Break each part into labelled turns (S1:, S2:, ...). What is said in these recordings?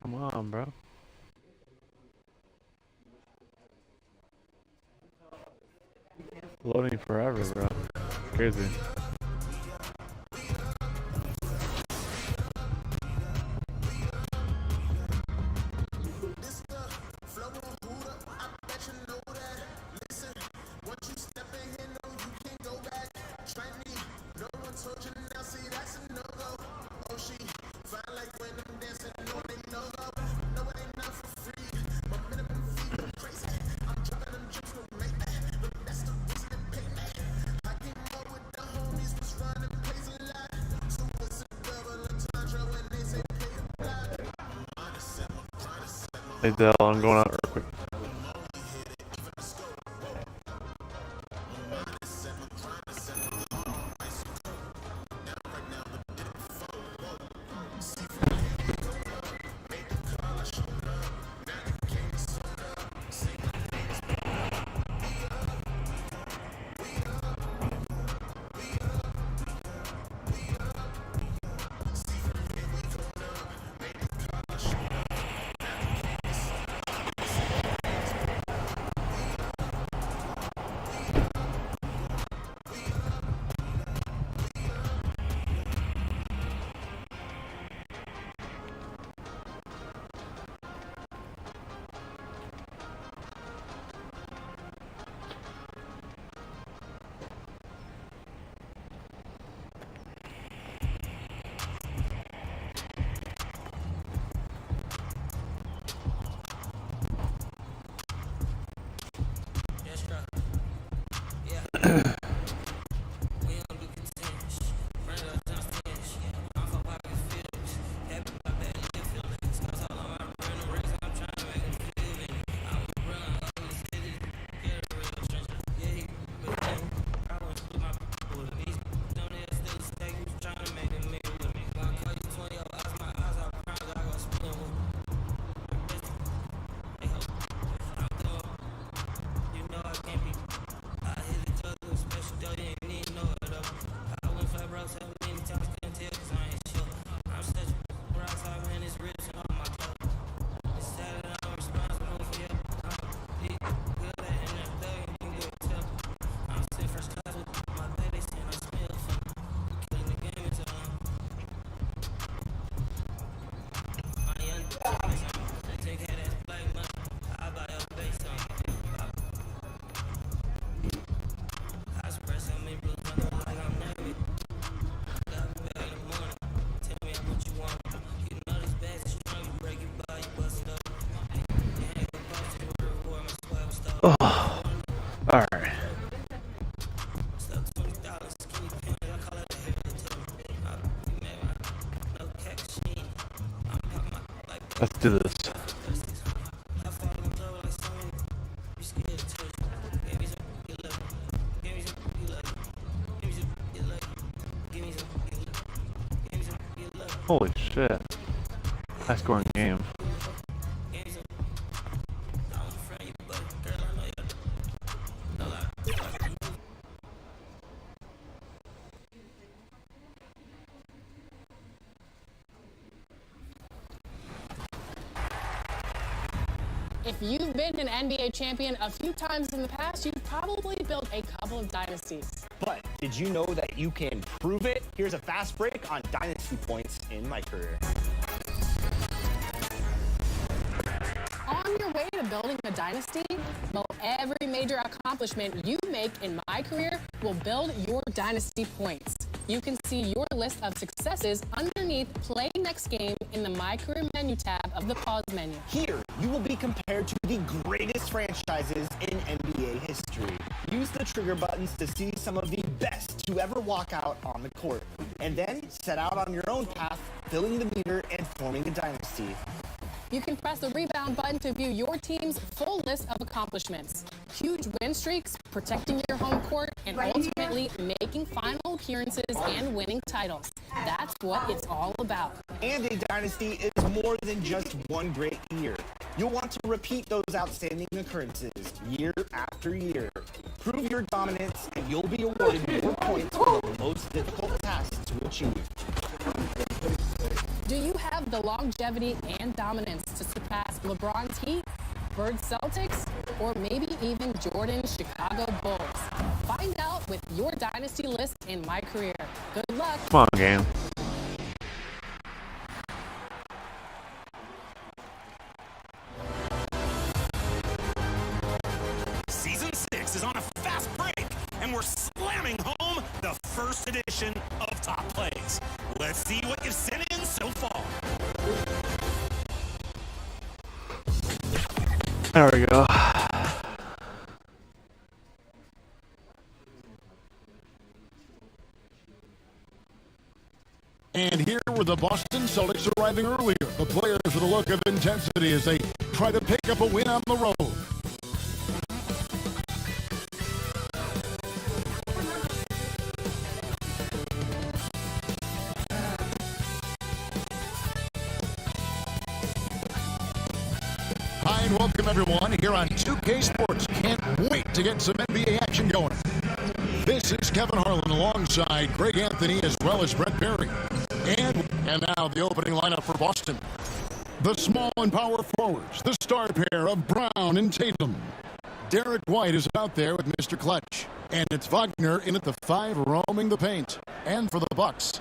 S1: Come on, bro. Loading forever, bro. Crazy. Hey Dell, I'm going out real quick. Oh, alright. Let's do this. Holy shit. High scoring game.
S2: If you've been an NBA champion a few times in the past, you've probably built a couple of dynasties.
S3: But did you know that you can prove it? Here's a fast break on dynasty points in my career.
S2: On your way to building a dynasty, well, every major accomplishment you make in my career will build your dynasty points. You can see your list of successes underneath Play Next Game in the My Career menu tab of the pause menu.
S3: Here, you will be compared to the greatest franchises in NBA history. Use the trigger buttons to see some of the best to ever walk out on the court. And then set out on your own path, filling the meter and forming a dynasty.
S2: You can press the rebound button to view your team's full list of accomplishments. Huge win streaks, protecting your home court, and ultimately making final appearances and winning titles. That's what it's all about.
S3: And a dynasty is more than just one great year. You'll want to repeat those outstanding occurrences year after year. Prove your dominance, and you'll be awarded more points for the most difficult tasks to achieve.
S2: Do you have the longevity and dominance past LeBron's Heat, Bird Celtics, or maybe even Jordan's Chicago Bulls? Find out with your dynasty list in My Career. Good luck.
S1: Come on, game.
S4: Season 6 is on a fast break, and we're slamming home the first edition of Top Plays. Let's see what you've sent in so far.
S1: There we go.
S5: And here were the Boston Celtics arriving earlier. The players with a look of intensity as they try to pick up a win on the road. Hi and welcome everyone here on 2K Sports. Can't wait to get some NBA action going. This is Kevin Harlan alongside Greg Anthony as well as Brett Perry. And now the opening lineup for Boston. The small and power forwards, the star pair of Brown and Tatum. Derek White is out there with Mr. Clutch. And it's Wagner in at the 5 roaming the paint. And for the Bucks,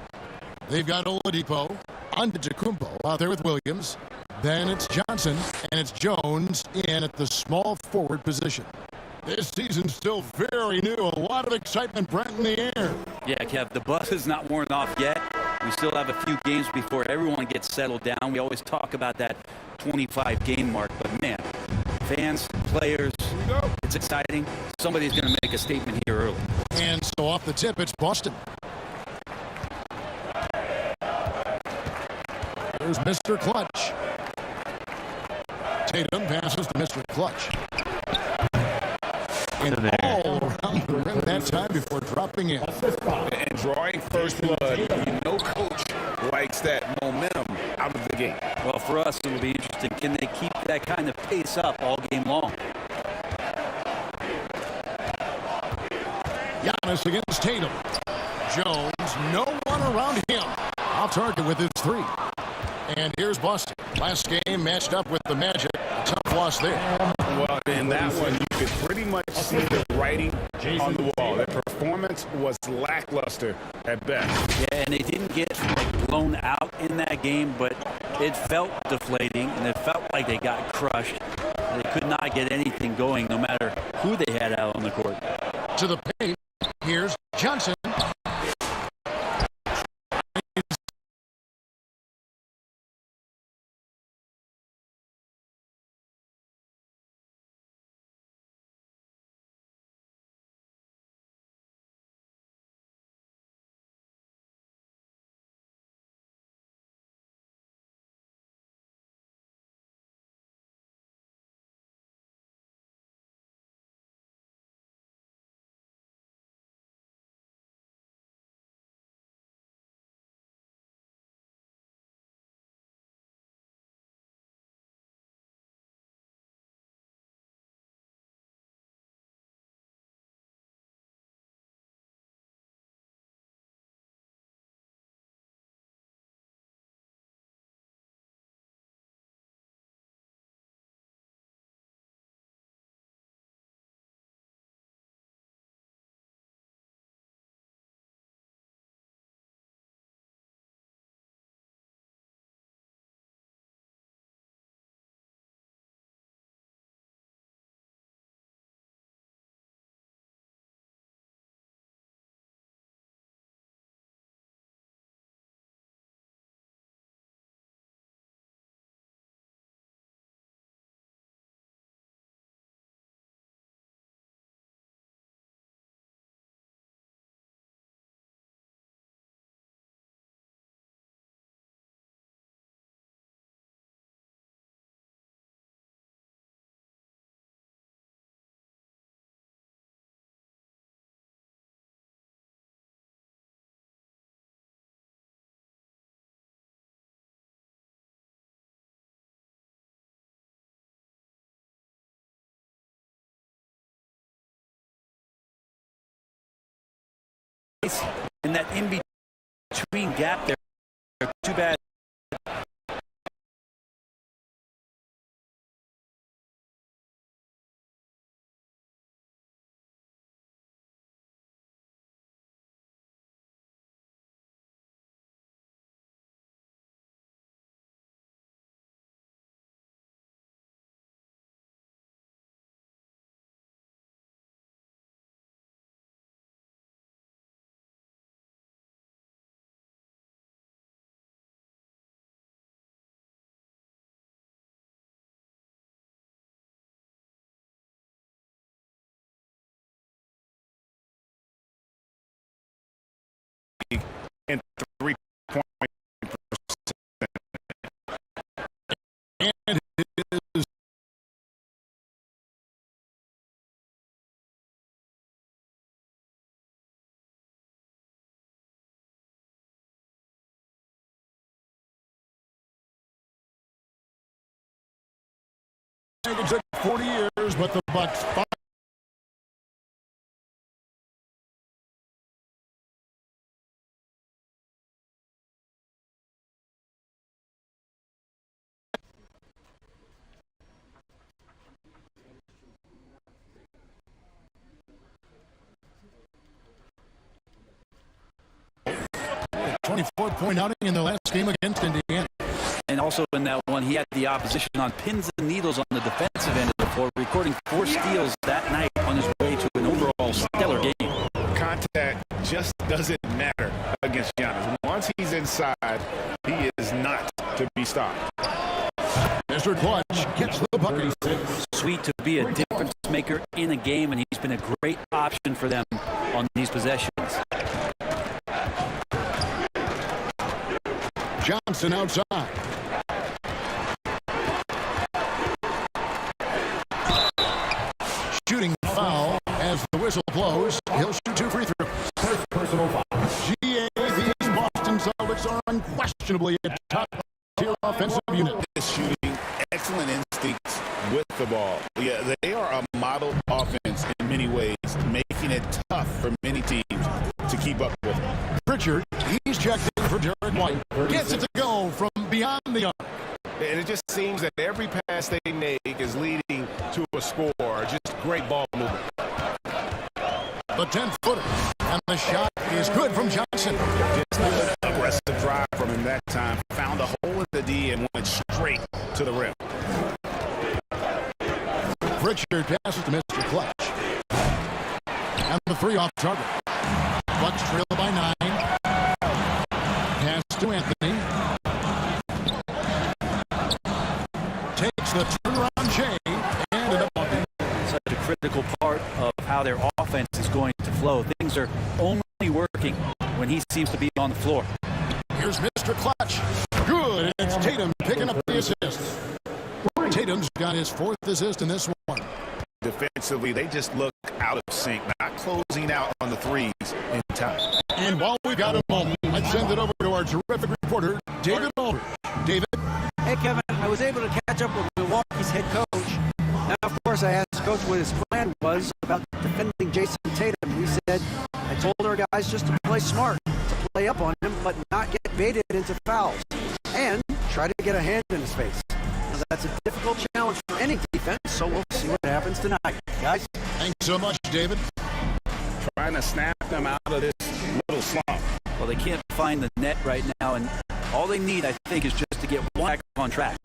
S5: they've got Oladipo, Antetokounmpo out there with Williams. Then it's Johnson and it's Jones in at the small forward position. This season's still very new. A lot of excitement, Brent, in the air.
S6: Yeah, Kev, the buzz is not worn off yet. We still have a few games before everyone gets settled down. We always talk about that 25-game mark, but man, fans, players, it's exciting. Somebody's going to make a statement here early.
S5: And so off the tip, it's Boston. There's Mr. Clutch. Tatum passes to Mr. Clutch. And all around the rim that time before dropping in.
S7: And drawing first blood, you know coach likes that momentum out of the game.
S6: Well, for us, it will be interesting. Can they keep that kind of pace up all game long?
S5: Giannis against Tatum. Jones, no one around him. Off target with his 3. And here's Boston. Last game matched up with the Magic. A tough loss there.
S7: Well, in that one, you could pretty much see the writing on the wall. Their performance was lackluster at best.
S6: Yeah, and they didn't get blown out in that game, but it felt deflating, and it felt like they got crushed. They could not get anything going, no matter who they had out on the court.
S5: To the paint, here's Johnson.
S6: In that in-between gap there, too bad
S7: in three-point
S5: And his it took 40 years, but the Bucks fought. A 24-point outing in their last game against Indiana.
S6: And also in that one, he had the opposition on pins and needles on the defensive end of the floor, recording 4 steals that night on his way to an overall stellar game.
S7: Contact just doesn't matter against Giannis. Once he's inside, he is not to be stopped.
S5: Mr. Clutch gets the bucket.
S6: Sweet to be a difference maker in a game, and he's been a great option for them on these possessions.
S5: Johnson outside. Shooting foul as the whistle blows. He'll shoot 2 free throws. First personal foul. GA, these Boston Celtics are unquestionably a top-tier offensive unit.
S7: Shooting, excellent instincts with the ball. Yeah, they are a model offense in many ways, making it tough for many teams to keep up with.
S5: Pritchard, he's checked in for Derek White. Gets it to go from beyond the arc.
S7: And it just seems that every pass they make is leading to a score. Just great ball movement.
S5: The 10-footer. And the shot is good from Johnson.
S7: Just an aggressive drive from him that time. Found a hole in the D and went straight to the rim.
S5: Pritchard passes to Mr. Clutch. And the 3 off target. Bucks trail by 9. Pass to Anthony. Takes the turnaround Jay. And it up.
S6: Such a critical part of how their offense is going to flow. Things are only working when he seems to be on the floor.
S5: Here's Mr. Clutch. Good. It's Tatum picking up the assist. Tatum's got his 4th assist in this one.
S7: Defensively, they just look out of sync, not closing out on the threes in time.
S5: And while we've got a moment, let's send it over to our terrific reporter, David Aldridge. David?
S8: Hey, Kevin, I was able to catch up with Milwaukee's head coach. Now, of course, I asked Coach what his plan was about defending Jason Tatum. He said, I told our guys just to play smart, to play up on him, but not get baited into fouls, and try to get a hand in his face. Now, that's a difficult challenge for any defense, so we'll see what happens tonight. Guys?
S5: Thanks so much, David.
S7: Trying to snap them out of this little slump.
S6: Well, they can't find the net right now, and all they need, I think, is just to get one back on track.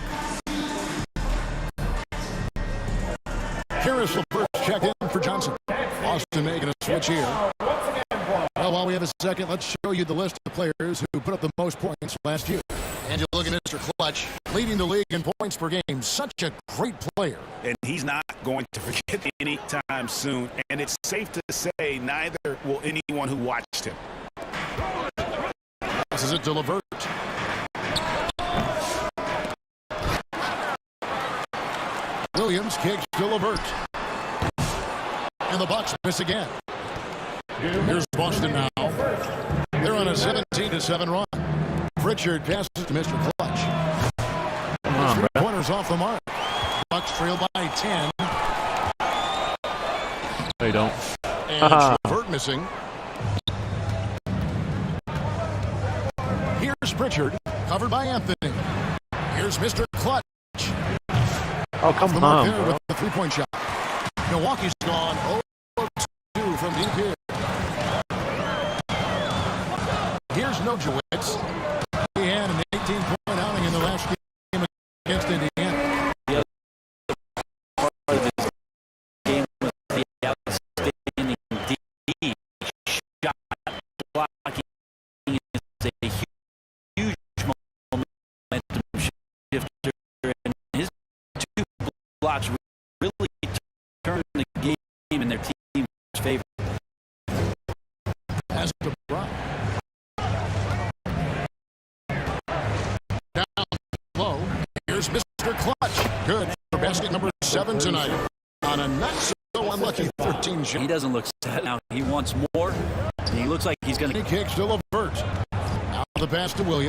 S5: Here is the first check in for Johnson. Austin making a switch here. Well, while we have a second, let's show you the list of players who put up the most points last year. And you look at Mr. Clutch, leading the league in points per game. Such a great player.
S7: And he's not going to forget anytime soon. And it's safe to say neither will anyone who watched him.
S5: Passes it to LeVert. Williams kicks to LeVert. And the Bucks miss again. Here's Boston now. They're on a 17-7 run. Pritchard passes to Mr. Clutch.
S1: Come on,
S5: 3
S1: bro.
S5: pointers off the mark. Bucks trail by 10.
S1: They don't.
S5: And it's LeVert missing. Here's Pritchard, covered by Anthony. Here's Mr. Clutch.
S1: Oh, come
S5: The mark
S1: on,
S5: there
S1: bro.
S5: with the 3-point shot. Milwaukee's gone 0-2 from deep here. Here's Nojewicz. He had an 18-point outing in the last game against Indiana.
S6: The other part of his game was the outstanding D. Shot blocking is a huge momentum shifter, and his 2 blocks really turned the game in their team's favor.
S5: As to Brown. 7 tonight on a not-so-unlucky 13 shot.
S6: He doesn't look set now. He wants more. He looks like he's going to...
S5: Kicks to LeVert. Now the pass to Williams.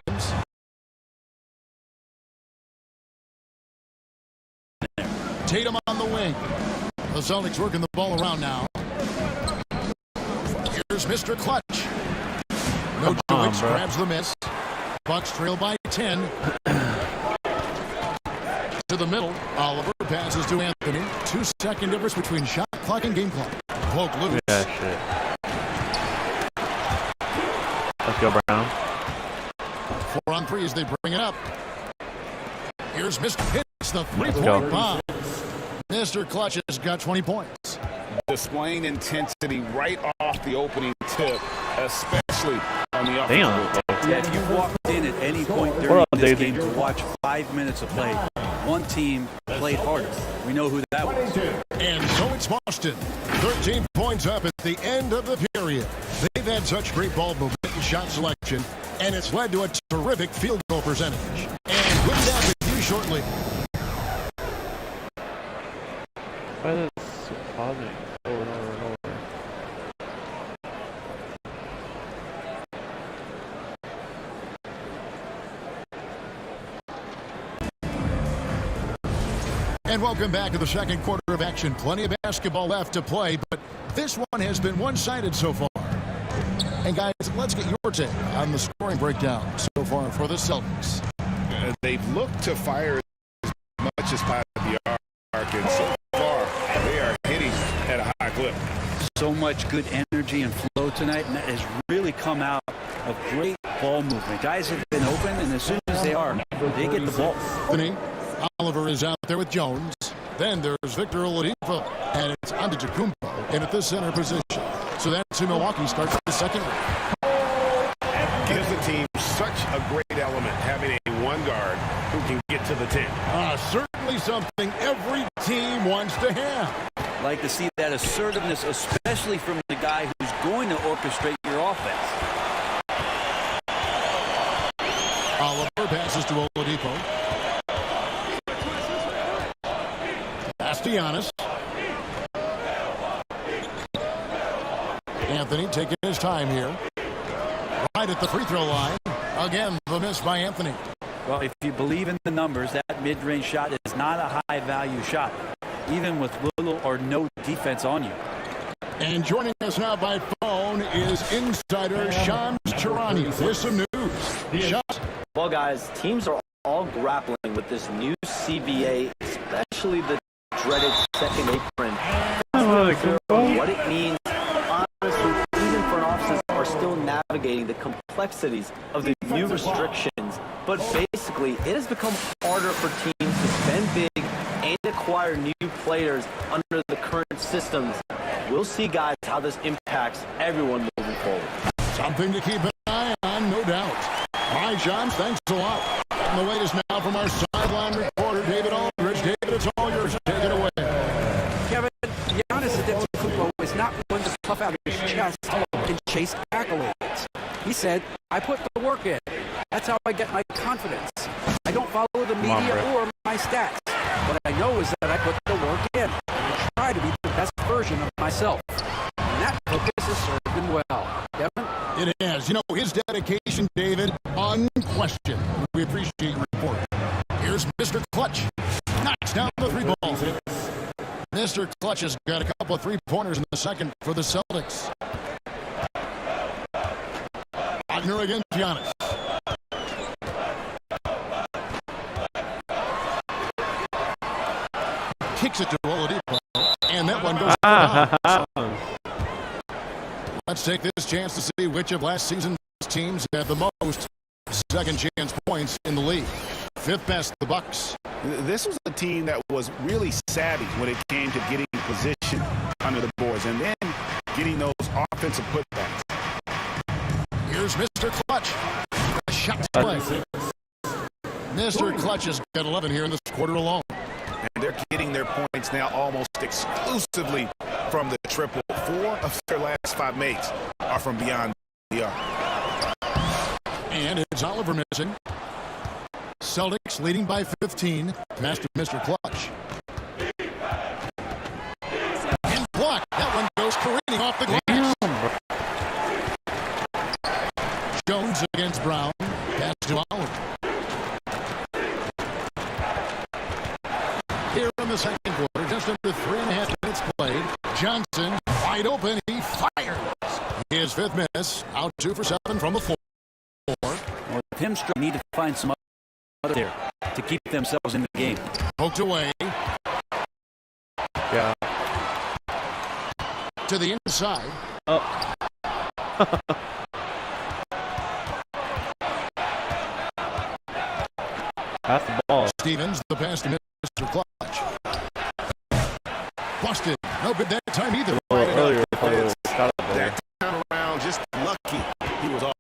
S5: Tatum on the wing. The Celtics working the ball around now. Here's Mr. Clutch. No Jones grabs the miss. Bucks trail by 10. To the middle. Oliver passes to Anthony. 2-second difference between shot clock and game clock. Poke loose.
S1: Yeah, shit. Let's go, Brown.
S5: 4 on 3 as they bring it up. Here's Mr. Hits the three-point bomb. Mr. Clutch has got 20 points.
S7: Displaying intensity right off the opening tip, especially on the offensive.
S6: Yeah, if you walked in at any point during this game to watch 5 minutes of play, one team played harder. We know who that was.
S5: And so it's Boston. 13 points up at the end of the period. They've had such great ball movement and shot selection, and it's led to a terrific field goal percentage. And we'll be back with you shortly.
S1: Why is this pausing over and over and over?
S5: And welcome back to the second quarter of action. Plenty of basketball left to play, but this one has been one-sided so far. And guys, let's get your take on the scoring breakdown so far for the Celtics.
S7: They've looked to fire as much as 5 yards, and so far they are hitting at a high clip.
S6: So much good energy and flow tonight, and that has really come out of great ball movement. Guys have been open, and as soon as they are, they get the ball.
S5: Oliver is out there with Jones. Then there's Victor Oladipo, and it's Antetokounmpo in at the center position. So that's who Milwaukee starts the second.
S9: Gives the team such a great element having a one guard who can get to the 10.
S5: Certainly something every team wants to have.
S6: Like to see that assertiveness, especially from the guy who's going to orchestrate your offense.
S5: Oliver passes to Oladipo. Giannis. Anthony taking his time here. Right at the free throw line. Again, the miss by Anthony.
S6: Well, if you believe in the numbers, that mid-range shot is not a high-value shot, even with little or no defense on you.
S5: And joining us now by phone is insider Shams Charania with some news. Shams.
S10: Well, guys, teams are all grappling with this new CBA, especially the dreaded second apron. What it means, honestly, even front offices are still navigating the complexities of the new restrictions. But basically, it has become harder for teams to spend big and acquire new players under the current systems. We'll see, guys, how this impacts everyone moving forward.
S5: Something to keep an eye on, no doubt. Hi, Shams, thanks a lot. And the latest now from our sideline reporter, David Aldridge. David, it's all yours. Take it away.
S8: Kevin, Giannis Antetokounmpo is not one to puff out his chest and chase accolades. He said, I put the work in. That's how I get my confidence. I don't follow the media or my stats. What I know is that I put the work in. I try to be the best version of myself. And that focus has served him well. Kevin?
S5: It has. You know, his dedication, David, unquestioned. We appreciate your report. Here's Mr. Clutch. Knocks down the three ball. Mr. Clutch has got a couple of three-pointers in the second for the Celtics. Wagner against Giannis. Kicks it to Oladipo, and that one goes down. Let's take this chance to see which of last season's teams had the most second chance points in the league. Fifth best, the Bucks.
S7: This was a team that was really savvy when it came to getting position under the boards and then getting those offensive putbacks.
S5: Here's Mr. Clutch. A shot to play. Mr. Clutch has got 11 here in this quarter alone.
S7: And they're getting their points now almost exclusively from the triple. 4 of their last 5 makes are from beyond the arc.
S5: And it's Oliver missing. Celtics leading by 15. Master Mr. Clutch. careening off the glass. Jones against Brown. Pass to Howard. Here in the second quarter, just under 3.5 minutes played. Johnson wide open. He fires. His fifth miss. Out 2 for 7 from the floor.
S6: Well, with him, need to find some other there to keep themselves in the game.
S5: Poked away.
S1: Yeah.
S5: To the inside.
S1: Oh. Pass the ball.
S5: Stevens, the pass to Mr. Clutch. Busted. No good that time either.
S1: Earlier,
S9: that time around, just lucky he was off.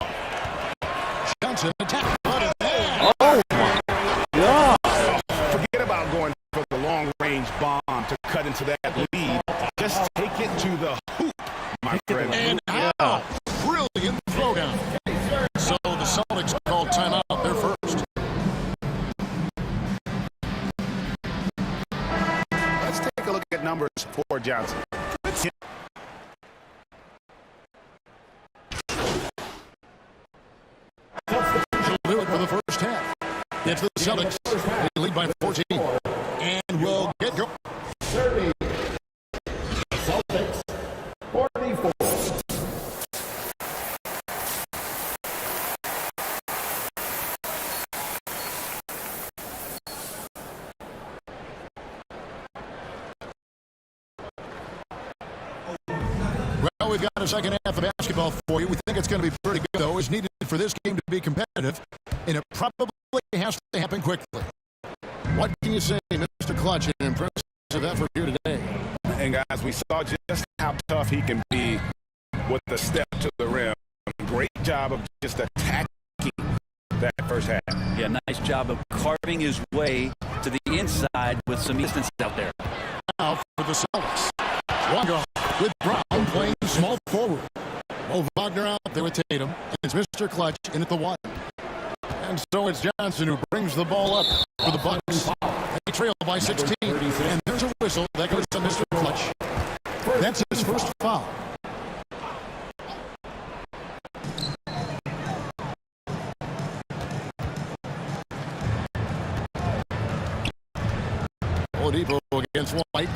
S5: Johnson attack.
S1: Oh my God!
S9: Forget about going for the long-range bomb to cut into that lead. Just take it to the hoop, my friend.
S5: And how? Brilliant throwdown. So the Celtics called timeout. They're first.
S9: Let's take a look at numbers for Johnson.
S5: She'll do it for the first half. It's the Celtics. They lead by 14. And we'll get going.
S11: Celtics 44.
S5: Well, we've got a second half of basketball for you. We think it's going to be pretty good, though. It's needed for this game to be competitive, and it probably has to happen quickly. What can you say, Mr. Clutch? An impressive effort here today.
S9: And guys, we saw just how tough he can be with the step to the rim. Great job of just attacking that first half.
S6: Yeah, nice job of carving his way to the inside with some distance out there.
S5: Now for the Celtics. Wagner with Brown playing small forward. Oh, Wagner out there with Tatum. It's Mr. Clutch in at the 1. And so it's Johnson who brings the ball up for the Bucks. They trail by 16. And there's a whistle that goes to Mr. Clutch. That's his first foul. Oladipo against White.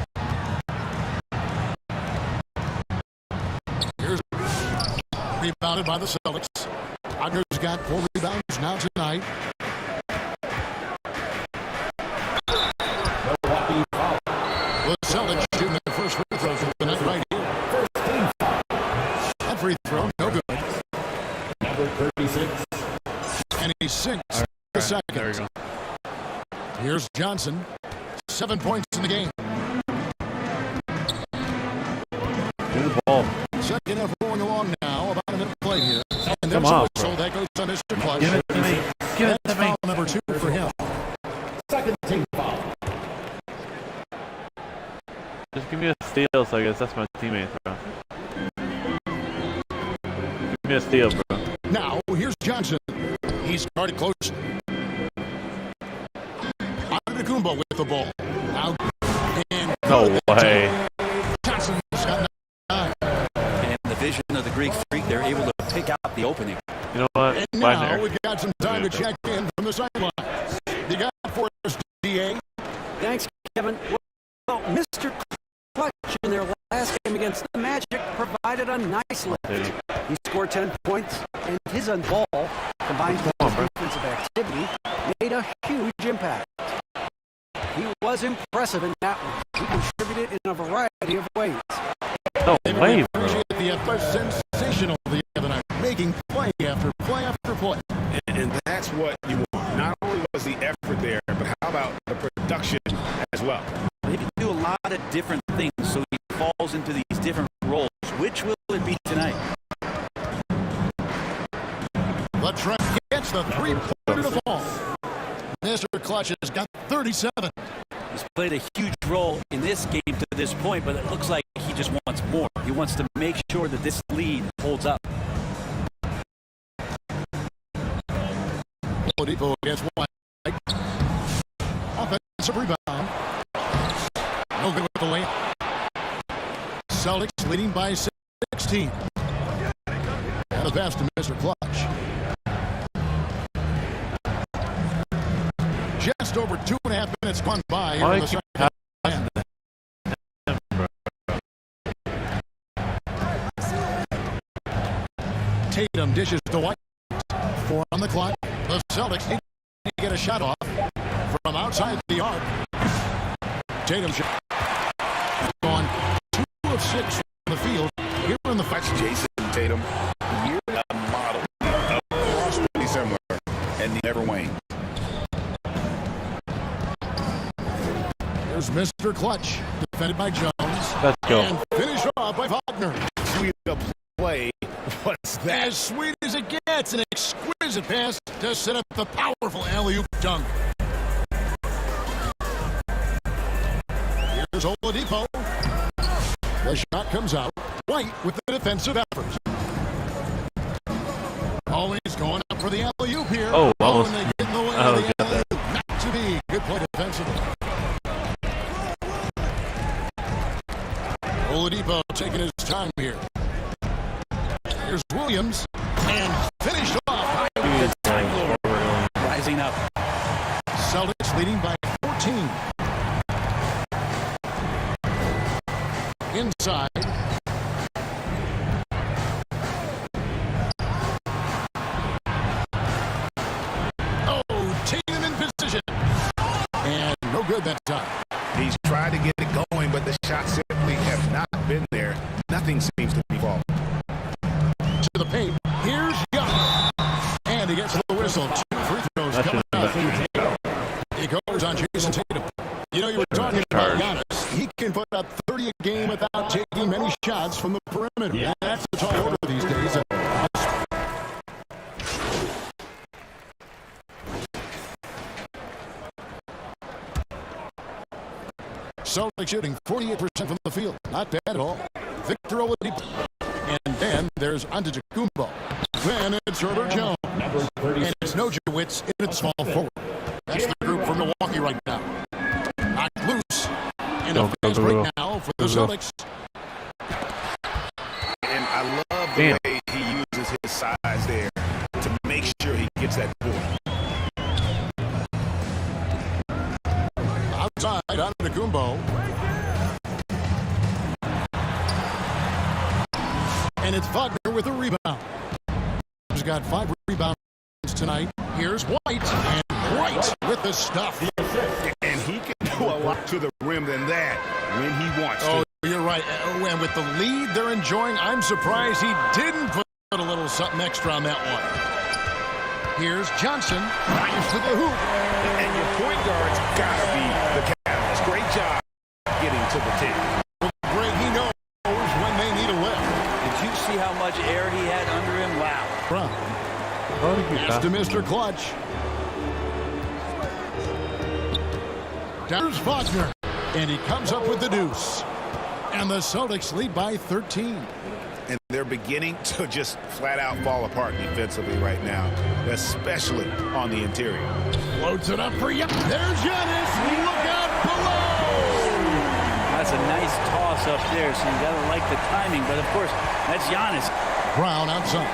S5: Here's rebounded by the Celtics. Wagner's got 4 rebounds now tonight. The Celtics shooting their first free throw for the night right here. That free throw, no good.
S11: Number 36.
S5: And he's 6 the second.
S1: There you go.
S5: Here's Johnson. 7 points in the game.
S1: Do the ball.
S5: Second half rolling along now. About a minute play here. And there's
S1: Come on,
S5: a whistle that goes to Mr. Clutch.
S1: Give it to me. Give it
S5: That's
S1: to me.
S5: foul number 2 for him.
S11: Second team foul.
S1: Just give me a steal, so I guess that's my teammate, bro. Give me a steal, bro.
S5: Now, here's Johnson. He's guarded close. Antetokounmpo with the ball. Out. And
S1: No way.
S5: Johnson's got 9.
S6: And the vision of the Greek freak, they're able to pick out the opening.
S1: You know what?
S5: And now we've got some time to check in from the sidelines. You got for us, DA.
S8: Thanks, Kevin. Well, Mr. Clutch in their last game against the Magic provided a nice lift. He scored 10 points, and his on ball, combined with his defensive activity, made a huge impact. He was impressive in that one. He contributed in a variety of ways.
S1: No way, bro.
S5: Appreciate the effort. Sensational the other night. Making play after play after play.
S9: And that's what you want. Not only was the effort there, but how about the production as well?
S6: They can do a lot of different things, so he falls into these different roles. Which will it be tonight?
S5: The Trent gets the 3-pointer to fall. Mr. Clutch has got 37.
S6: He's played a huge role in this game to this point, but it looks like he just wants more. He wants to make sure that this lead holds up.
S5: Oladipo against White. Offensive rebound. No good with the layup. Celtics leading by 16. And a pass to Mr. Clutch. Just over 2.5 minutes gone by here in the second half. Tatum dishes to White. 4 on the clock. The Celtics need to get a shot off from outside the arc. Tatum shot. Gone 2 of 6 from the field. Here in the fight,
S7: Jason Tatum, you're a model of cross pretty similar and never wane.
S5: Here's Mr. Clutch, defended by Jones.
S1: Let's go.
S5: And finished off by Wagner.
S7: Sweet a play. What's that?
S5: As sweet as it gets, an exquisite pass to set up the powerful alley-oop dunk. Here's Oladipo. The shot comes out. White with the defensive effort. Always going up for the alley-oop here.
S1: Oh, almost.
S5: And they get in the way
S1: Oh,
S5: of the
S1: got that.
S5: alley-oop. Not to be. Good play defensively. Oladipo taking his time here. Here's Williams. And finished off.
S6: Rising up.
S5: Celtics leading by 14. Inside. Oh, Tatum in position. And no good that time.
S7: He's tried to get it going, but the shots simply have not been there. Nothing seems to be falling.
S5: To the paint. Here's Young. And he gets the whistle. 2 free throws coming up. He goes on Jason Tatum. You know, you were talking about Giannis. He can put up 30 a game without taking many shots from the perimeter. Yeah. That's the tall order these days. Celtics shooting 48% from the field. Not bad at all. Victor Oladipo. And then there's Antetokounmpo. Then it's Herbert Jones. And it's Nojewicz in its small forward. That's the group from Milwaukee right now. Knocked loose. And a fast break now for the Celtics.
S7: And I love the way he uses his size there to make sure he gets that board.
S5: Outside, Antetokounmpo. And it's Wagner with a rebound. He's got 5 rebounds tonight. Here's White. And White with the stuff.
S7: And he can do a lot to the rim than that when he wants to.
S5: Oh, you're right. And with the lead they're enjoying, I'm surprised he didn't put a little something extra on that one. Here's Johnson. Drives to the hoop.
S7: And your point guard's got to be the catalyst. Great job getting to the tip.
S5: Great, he knows when they need a lift.
S6: Did you see how much air he had under him? Wow.
S5: Pass to Mr. Clutch. There's Wagner. And he comes up with the deuce. And the Celtics lead by 13.
S7: And they're beginning to just flat out fall apart defensively right now, especially on the interior.
S5: Loads it up for you. There's Giannis. Look out below.
S6: That's a nice toss up there, so you got to like the timing. But, of course, that's Giannis.
S5: Brown outside.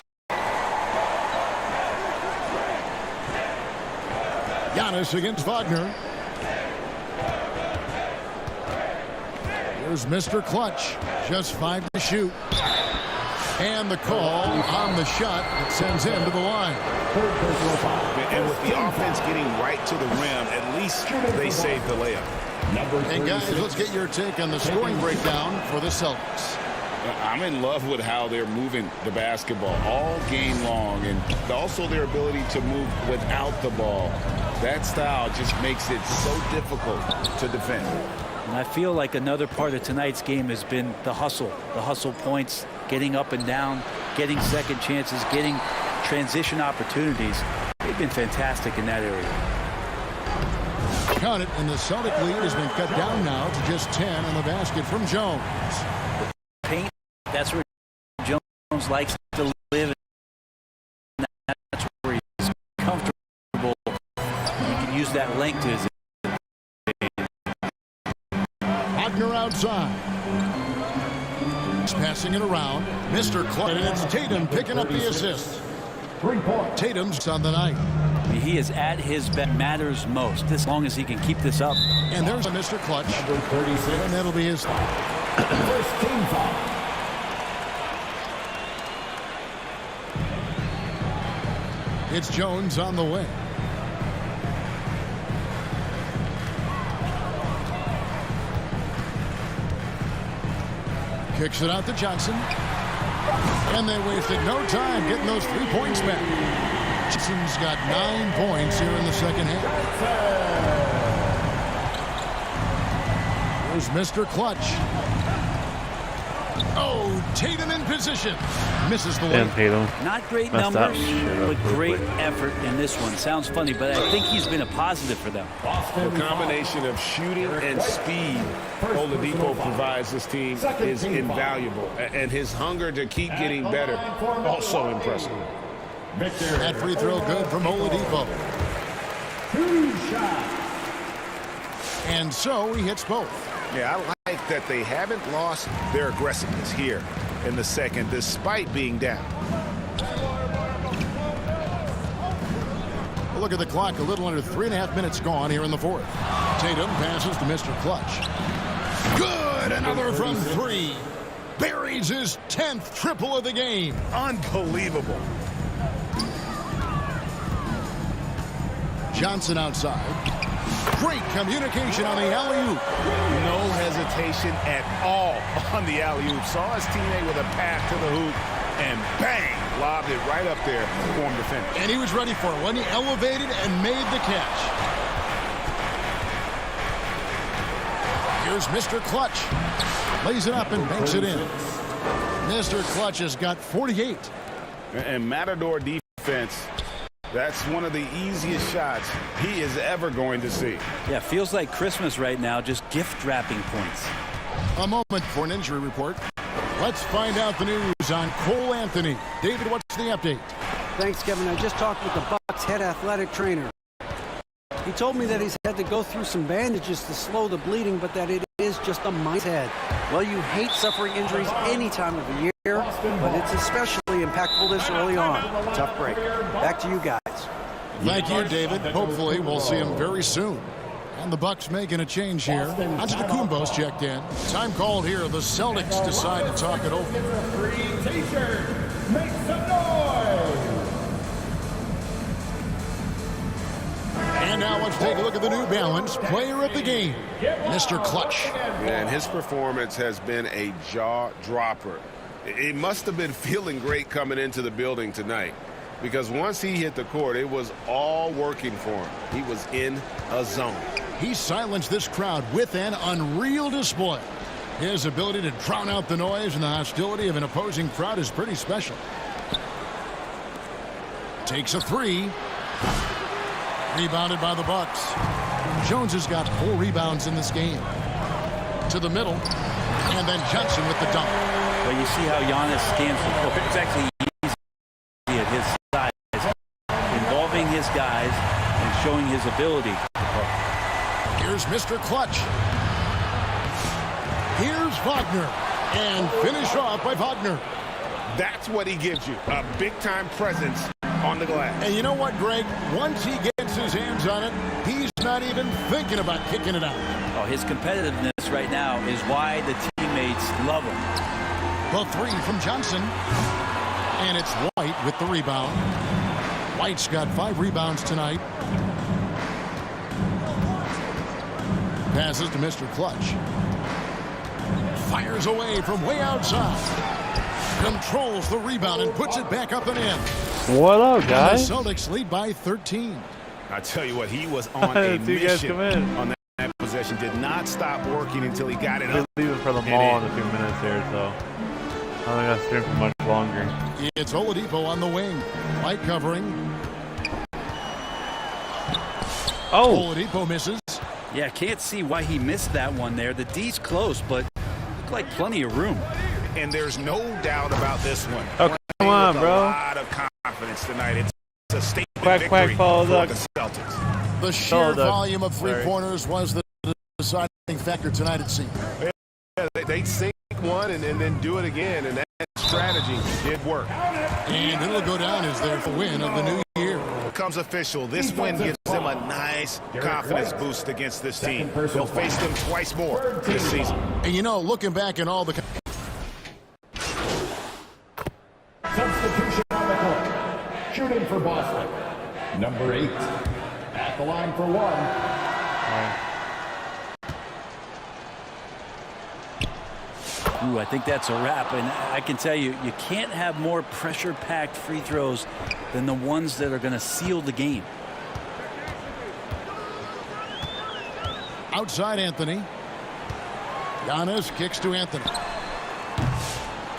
S5: Giannis against Wagner. Here's Mr. Clutch. Just 5 to shoot. And the call on the shot that sends him to the line.
S7: And with the offense getting right to the rim, at least they saved the layup.
S5: And guys, let's get your take on the scoring breakdown for the Celtics.
S9: I'm in love with how they're moving the basketball all game long, and also their ability to move without the ball. That style just makes it so difficult to defend.
S6: And I feel like another part of tonight's game has been the hustle points, getting up and down, getting second chances, getting transition opportunities. They've been fantastic in that area.
S5: Count it, and the Celtic lead has been cut down now to just 10 on the basket from Jones.
S6: Paint, that's where Jones likes to live. And that's where he's comfortable. He can use that length to his
S5: Wagner outside. He's passing it around. Mr. Clutch, and it's Tatum picking up the assist.
S11: 3 points.
S5: Tatum's on the night.
S6: He is at his best, matters most, as long as he can keep this up.
S5: And there's a Mr. Clutch.
S11: Number 36.
S5: And that'll be his
S11: First team foul.
S5: It's Jones on the way. Kicks it out to Johnson. And they wasted no time getting those 3 points back. Johnson's got 9 points here in the second half. Here's Mr. Clutch. Oh, Tatum in position. Misses the
S1: Damn,
S5: layup.
S1: Tatum.
S6: Not great
S1: Messed that
S6: numbers,
S1: shit up
S6: but
S1: real
S6: great
S1: quick.
S6: effort in this one. Sounds funny, but I think he's been a positive for them.
S9: The combination of shooting and speed Oladipo provides this team is invaluable. And his hunger to keep getting better, also impressive.
S5: That free throw good from Oladipo.
S11: 2 shots.
S5: And so he hits both.
S9: Yeah, I like that they haven't lost their aggressiveness here in the second, despite being down.
S5: Look at the clock, a little under 3.5 minutes gone here in the fourth. Tatum passes to Mr. Clutch. Good, another from 3. Buries his 10th triple of the game.
S9: Unbelievable.
S5: Johnson outside. Great communication on the alley-oop.
S9: No hesitation at all on the alley-oop. Saw his teammate with a pass to the hoop, and bang, lobbed it right up there for him to finish.
S5: And he was ready for it when he elevated and made the catch. Here's Mr. Clutch. Lays it up and banks it in. Mr. Clutch has got 48.
S9: And Matador defense, that's one of the easiest shots he is ever going to see.
S6: Yeah, feels like Christmas right now, just gift wrapping points.
S5: A moment for an injury report. Let's find out the news on Cole Anthony. David, what's the update?
S8: Thanks, Kevin. I just talked with the Bucks head athletic trainer. He told me that he's had to go through some bandages to slow the bleeding, but that it is just a mindset. Well, you hate suffering injuries any time of the year, but it's especially impactful this early on. Tough break. Back to you guys.
S5: Thank you, David. Hopefully we'll see him very soon. And the Bucks making a change here. Antetokounmpo's checked in. Time called here. The Celtics decide to talk it over.
S11: T-shirt. Make some noise.
S5: And now let's take a look at the New Balance player of the game, Mr. Clutch.
S9: And his performance has been a jaw-dropper. It must have been feeling great coming into the building tonight, because once he hit the court, it was all working for him. He was in a zone.
S5: He silenced this crowd with an unreal display. His ability to drown out the noise and the hostility of an opposing crowd is pretty special. Takes a 3. Rebounded by the Bucks. Jones has got 4 rebounds in this game. To the middle, and then Johnson with the dunk.
S6: But you see how Giannis scans the court. It's actually easy at his size, involving his guys and showing his ability.
S5: Here's Mr. Clutch. Here's Wagner. And finished off by Wagner.
S9: That's what he gives you, a big-time presence on the glass.
S5: And you know what, Greg? Once he gets his hands on it, he's not even thinking about kicking it out.
S6: Oh, his competitiveness right now is why the teammates love him.
S5: The 3 from Johnson. And it's White with the rebound. White's got 5 rebounds tonight. Passes to Mr. Clutch. Fires away from way outside. Controls the rebound and puts it back up and in.
S1: What up, guys?
S5: And the Celtics lead by 13.
S9: I tell you what, he was on a
S1: See you guys
S9: mission
S1: come in.
S9: on that possession. Did not stop working until he got it up.
S1: We're leaving for the mall in a few minutes here, so I don't think I'll stream for much longer.
S5: It's Oladipo on the wing. White covering.
S1: Oh!
S5: Oladipo misses.
S6: Yeah, can't see why he missed that one there. The D's close, but looked like plenty of room.
S9: And there's no doubt about this one.
S1: Oh, come on,
S9: With
S1: bro.
S9: A lot of confidence tonight. It's a statement
S1: Quack, quack,
S9: victory
S1: follow
S9: for
S1: up.
S9: the Celtics.
S5: The sheer
S1: Solid.
S5: volume of
S1: Sorry.
S5: three-pointers was the deciding factor tonight, it seemed.
S9: Yeah, they sink
S12: one and then do it again, and that strategy did work.
S5: And it'll go down as their win of the new year.
S9: Becomes official. This win gives them a nice confidence boost against this team. They'll face them twice more this season.
S5: And you know, looking back at all the...
S11: Substitution on the court. Shooting for Boston. Number 8. At the line for 1.
S6: Ooh, I think that's a wrap, and I can tell you, you can't have more pressure-packed free throws than the ones that are going to seal the game.
S5: Outside Anthony. Giannis kicks to Anthony.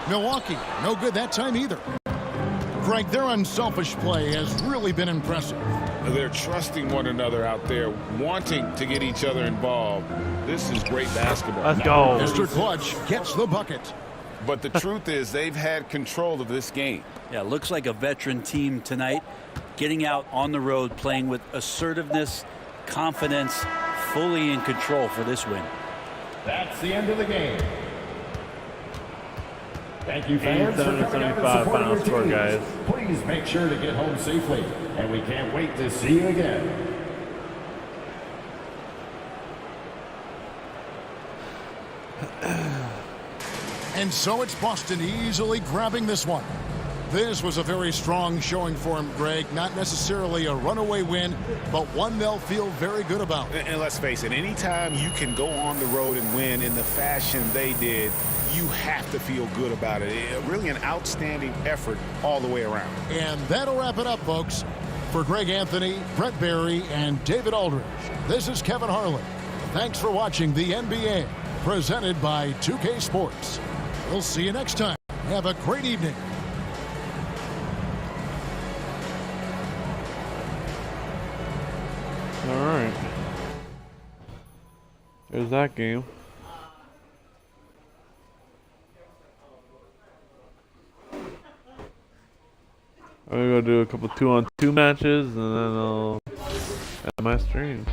S5: Milwaukee, no good that time either. Frank, their unselfish play has really been impressive.
S9: They're trusting one another out there, wanting to get each other involved. This is great basketball.
S1: Let's go.
S5: Mr. Clutch gets the bucket.
S9: But the truth is they've had control of this game.
S6: Yeah, looks like a veteran team tonight, getting out on the road, playing with assertiveness, confidence, fully in control for this win.
S11: That's the end of the game. Thank you, fans, for coming out and
S1: 87-75
S11: supporting
S1: final
S11: your
S1: score,
S11: teams.
S1: guys.
S11: Please make sure to get home safely, and we can't wait to see you again.
S5: And so it's Boston easily grabbing this one. This was a very strong showing for him, Greg. Not necessarily a runaway win, but one they'll feel very good about.
S9: And let's face it, anytime you can go on the road and win in the fashion they did, you have to feel good about it. Really an outstanding effort all the way around.
S5: And that'll wrap it up, folks. For Greg Anthony, Brett Barry, and David Aldridge, this is Kevin Harlan. Thanks for watching the NBA, presented by 2K Sports. We'll see you next time. Have a great evening.
S1: All right. There's that game. I'm gonna go do a couple 2-on-2 matches and then I'll end my stream.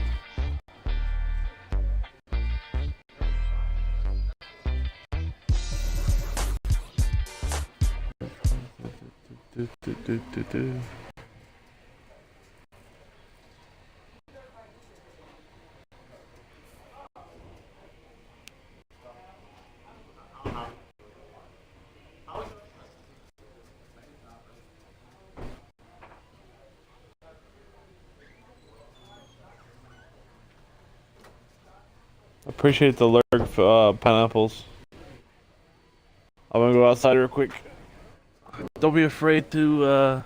S1: Appreciate the lurk pineapples. I'm gonna go outside real quick. Don't be afraid to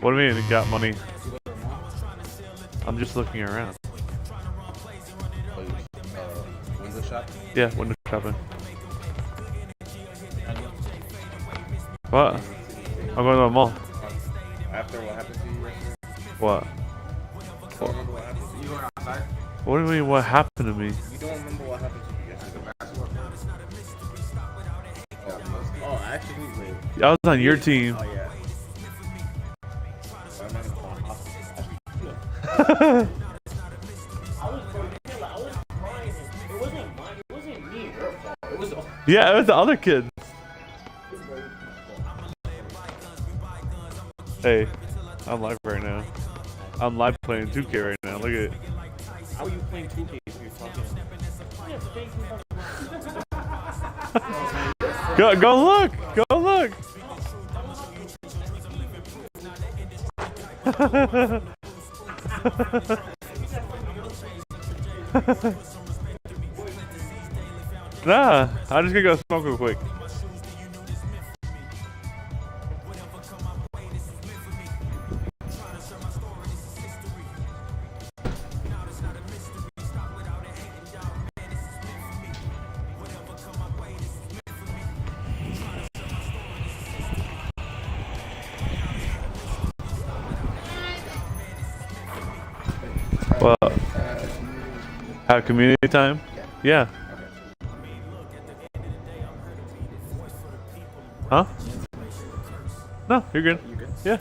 S1: What do you mean you got money? I'm just looking around.
S13: Window shop?
S1: Yeah, window shopping. What? I'm going to the mall.
S13: After what happened to you yesterday?
S1: What?
S13: You don't remember what happened to you? You were outside?
S1: What do you mean what happened to me?
S13: You don't remember what happened to you yesterday? The basketball? Oh, actually, wait.
S1: I was on your team.
S13: Oh, yeah.
S1: Yeah, it was the other kids. Hey, I'm live right now. I'm live playing 2K right now. Look at it.
S13: How are you playing 2K if you're talking?
S1: Go look! Go look! Nah, I'm just gonna go smoke real quick. Well, have community time? Yeah. Huh? No, you're good.
S13: You good?
S1: Yeah.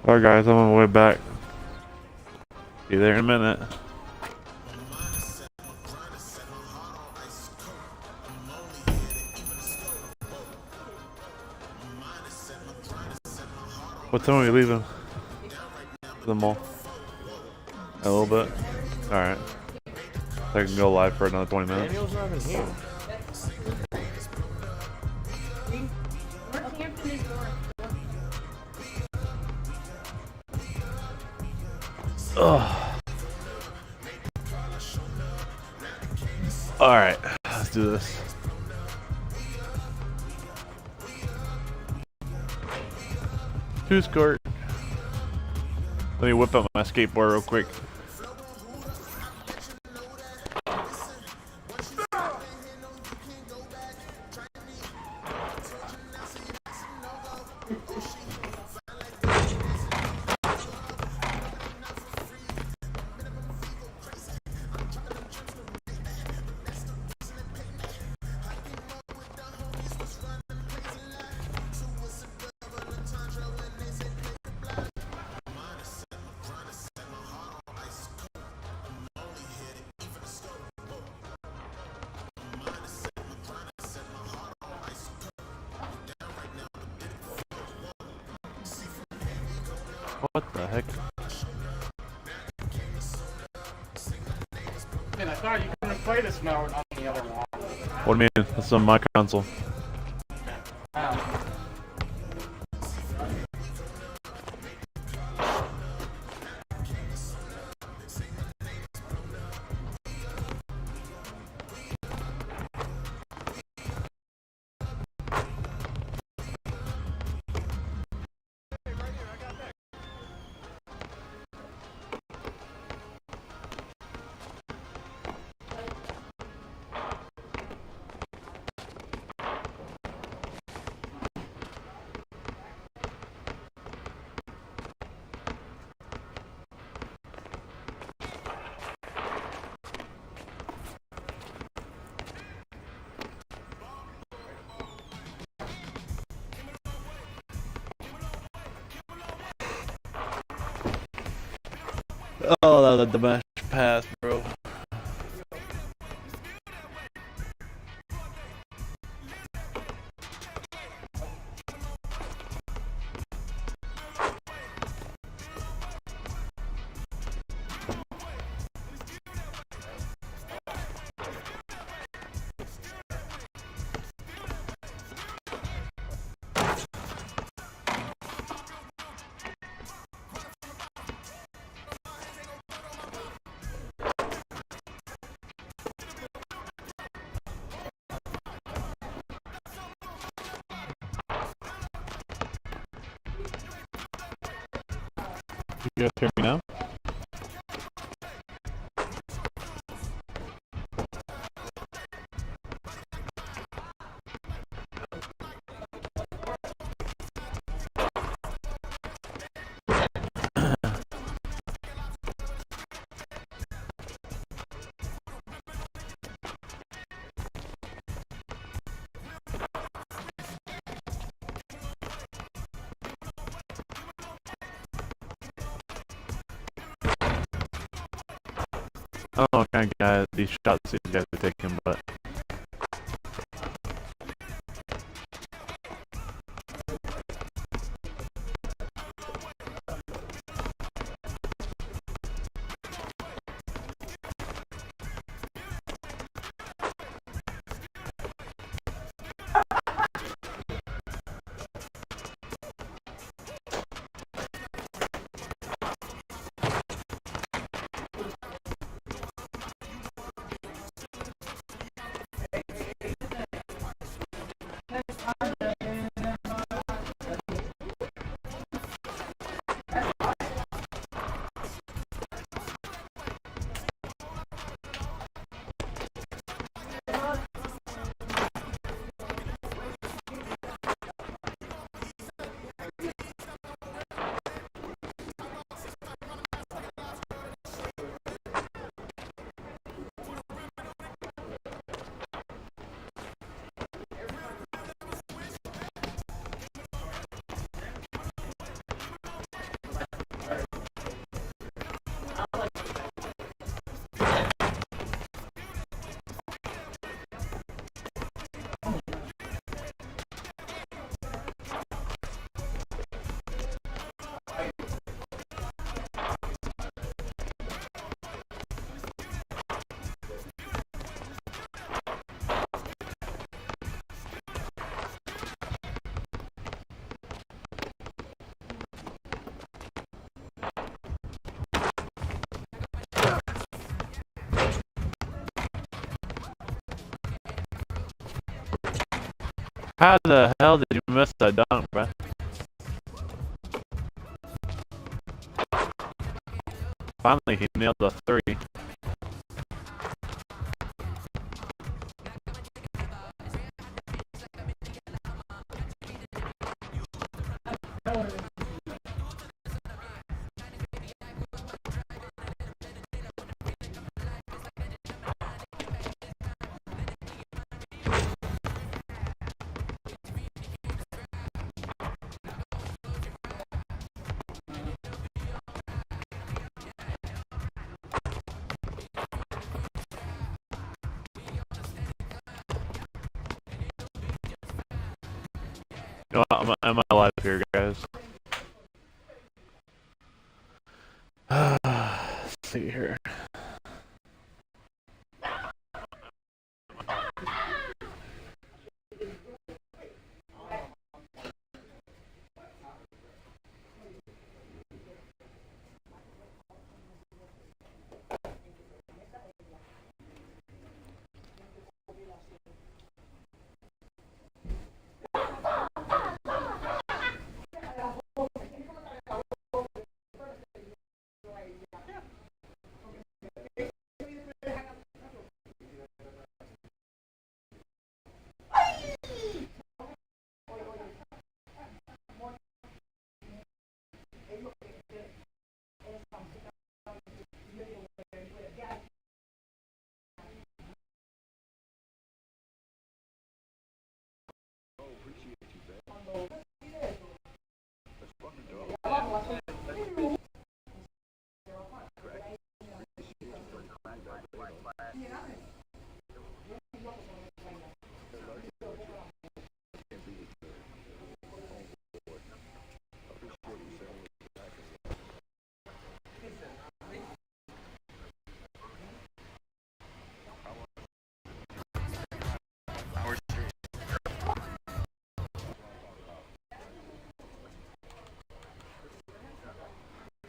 S1: Alright guys, I'm on my way back. Be there in a minute. What time are we leaving? The mall? A little bit? Alright. I can go live for another 20 minutes.
S13: Daniel's not even here.
S1: Ugh. Alright, let's do this. Two skirt. Let me whip up my skateboard real quick. What the heck?
S14: Man, I thought you couldn't play this mode on the other one.
S1: What do you mean? That's on my console. Oh, that was the best pass, bro. You guys hear me now? I don't know what kind of guy these shots these guys are taking, but How the hell did you miss that dunk, bruh? Finally, he nailed the three. You know, am I live here, guys? Let's see here.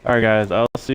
S1: Alright guys, I'll see